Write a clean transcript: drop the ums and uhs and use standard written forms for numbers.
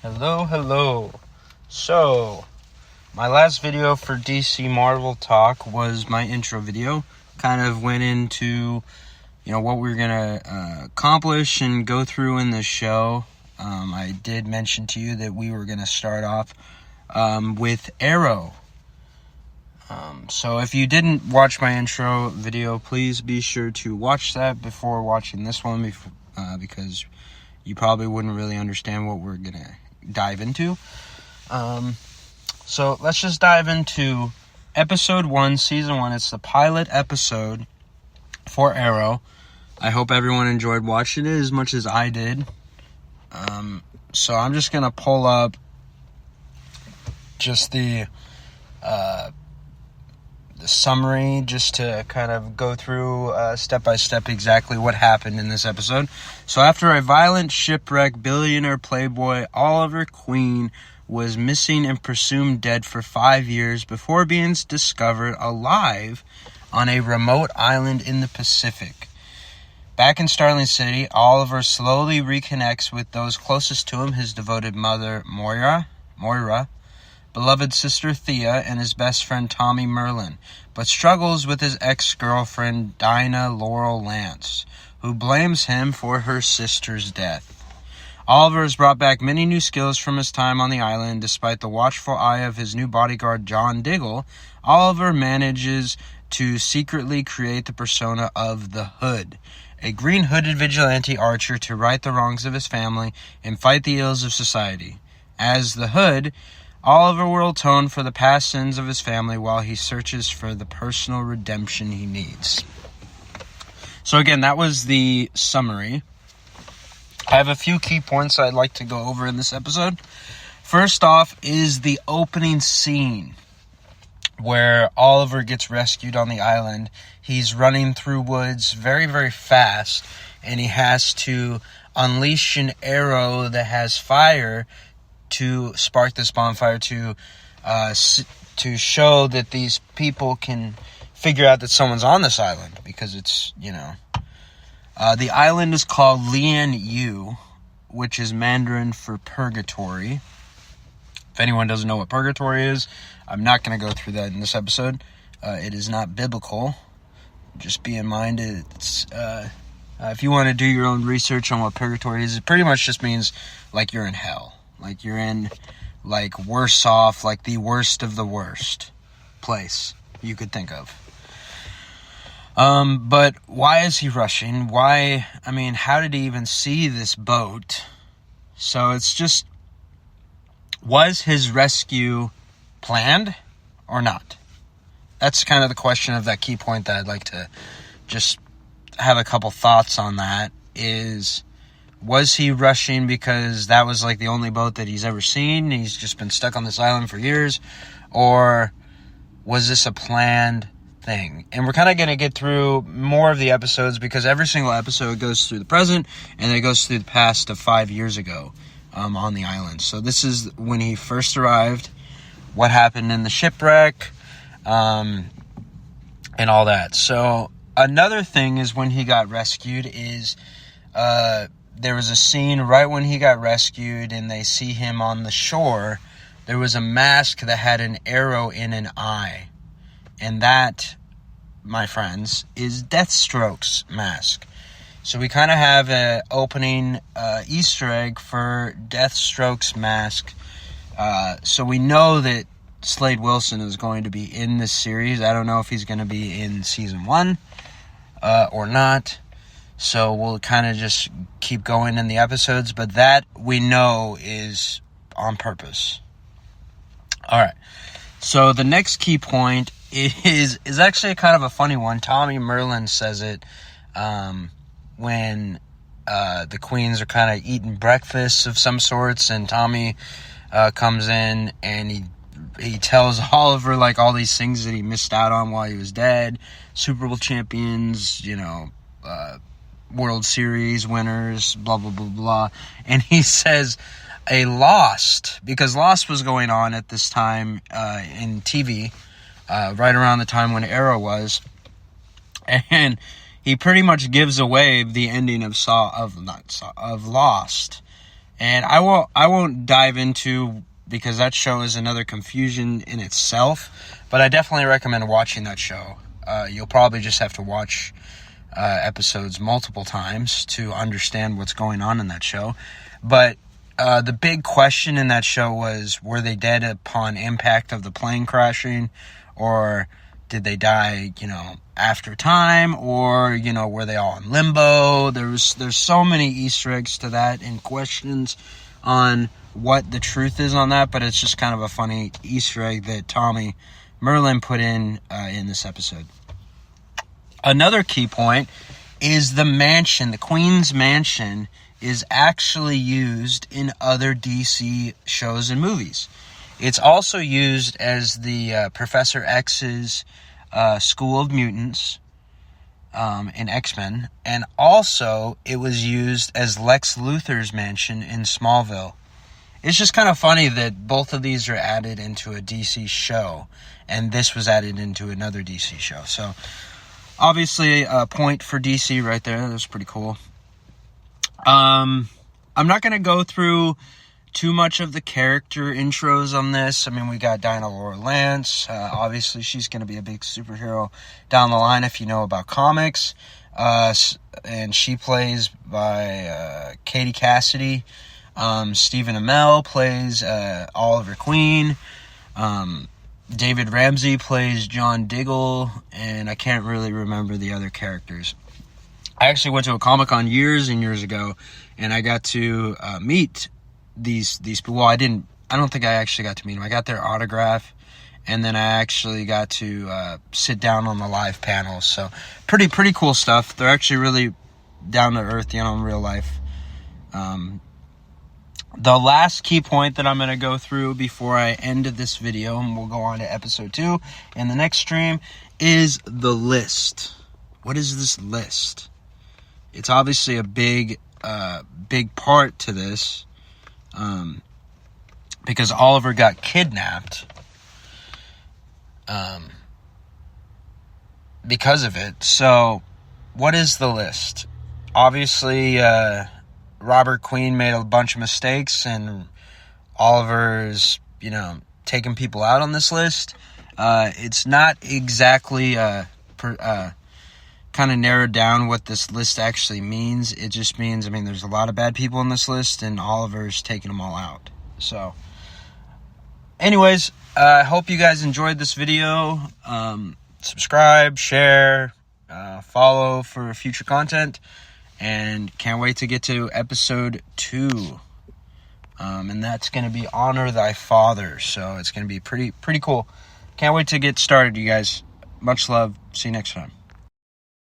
Hello. So, my last video for DC Marvel Talk was my intro video. Kind of went into, what we were going to accomplish and go through in this show. I did mention to you that we were going to start off with Arrow. So if you didn't watch my intro video, please be sure to watch that before watching this one, because you probably wouldn't really understand what we're going to dive into. So let's just dive into episode 1, season 1. It's the pilot episode for Arrow. I hope everyone enjoyed watching it as much as I did. So I'm just going to pull up just the summary, just to kind of go through step by step exactly what happened in this episode. So after a violent shipwreck, billionaire playboy Oliver Queen was missing and presumed dead for 5 years before being discovered alive on a remote island in the Pacific. Back in Starling City, Oliver slowly reconnects with those closest to him, his devoted mother Moira, beloved sister Thea, and his best friend Tommy Merlin, but struggles with his ex-girlfriend Dinah Laurel Lance, who blames him for her sister's death. Oliver has brought back many new skills from his time on the island. Despite the watchful eye of his new bodyguard John Diggle, Oliver manages to secretly create the persona of the Hood, a green-hooded vigilante archer to right the wrongs of his family and fight the ills of society. As the Hood, Oliver will atone for the past sins of his family while he searches for the personal redemption he needs. So again, that was the summary. I have a few key points I'd like to go over in this episode. First off is the opening scene where Oliver gets rescued on the island. He's running through woods very, very fast, and he has to unleash an arrow that has fire to spark this bonfire to show that these people can figure out that someone's on this island, because it's, the island is called Lian Yu, which is Mandarin for purgatory. If anyone doesn't know what purgatory is, I'm not going to go through that in this episode. It is not biblical. Just be in mind, it's if you want to do your own research on what purgatory is, it pretty much just means like you're in hell. Like you're in, like, worse off, like the worst of the worst place you could think of. But why is he rushing? How did he even see this boat? So it's just, was his rescue planned or not? That's kind of the question of that key point that I'd like to just have a couple thoughts on. That is, was he rushing because that was like the only boat that he's ever seen? He's just been stuck on this island for years. Or was this a planned thing? And we're kind of going to get through more of the episodes, because every single episode goes through the present and it goes through the past of 5 years ago on the island. So this is when he first arrived, what happened in the shipwreck, and all that. So another thing is when he got rescued is there was a scene right when he got rescued and they see him on the shore. There was a mask that had an arrow in an eye. And that, my friends, is Deathstroke's mask. So we kind of have an opening Easter egg for Deathstroke's mask. So we know that Slade Wilson is going to be in this series. I don't know if he's going to be in season 1 or not. So we'll kind of just keep going in the episodes. But that we know is on purpose. All right. So the next key point is actually kind of a funny one. Tommy Merlin says it when the queens are kind of eating breakfast of some sorts, and Tommy comes in and he tells Oliver like all these things that he missed out on while he was dead. Super Bowl champions, World Series winners, blah, blah, blah, blah. And he says a Lost, because Lost was going on at this time in TV, right around the time when Arrow was. And he pretty much gives away the ending of Lost. And I won't dive into, because that show is another confusion in itself, but I definitely recommend watching that show. You'll probably just have to watch episodes multiple times to understand what's going on in that show. But the big question in that show was, were they dead upon impact of the plane crashing, or did they die, after time, or, were they all in limbo? There's so many Easter eggs to that and questions on what the truth is on that, but it's just kind of a funny Easter egg that Tommy Merlin put in this episode. Another key point is the mansion. The Queen's Mansion is actually used in other DC shows and movies. It's also used as the Professor X's School of Mutants in X-Men, and also it was used as Lex Luthor's mansion in Smallville. It's just kind of funny that both of these are added into a DC show, and this was added into another DC show. So, obviously, a point for DC right there. That's pretty cool. I'm not going to go through too much of the character intros on this. I mean, we got Dinah Laura Lance. Obviously, she's going to be a big superhero down the line if you know about comics. And she plays by Katie Cassidy. Stephen Amell plays Oliver Queen. David Ramsey plays John Diggle. And I can't really remember the other characters. I actually went to a Comic-Con years and years ago, and I got to meet these people. Well, I don't think I actually got to meet them. I got their autograph, and then I actually got to sit down on the live panels. So pretty cool stuff. They're actually really down to earth, in real life. The last key point that I'm going to go through before I end this video, and we'll go on to episode 2 in the next stream, is the list. What is this list? It's obviously a big part to this, because Oliver got kidnapped because of it. So, what is the list? Obviously, Robert Queen made a bunch of mistakes, and Oliver's, taking people out on this list. It's not exactly kind of narrowed down what this list actually means. It just means, there's a lot of bad people on this list, and Oliver's taking them all out. So, anyways, I hope you guys enjoyed this video. Subscribe, share, follow for future content, and can't wait to get to episode 2. And that's going to be Honor Thy Father. So it's going to be pretty cool. Can't wait to get started, you guys. Much love. See you next time.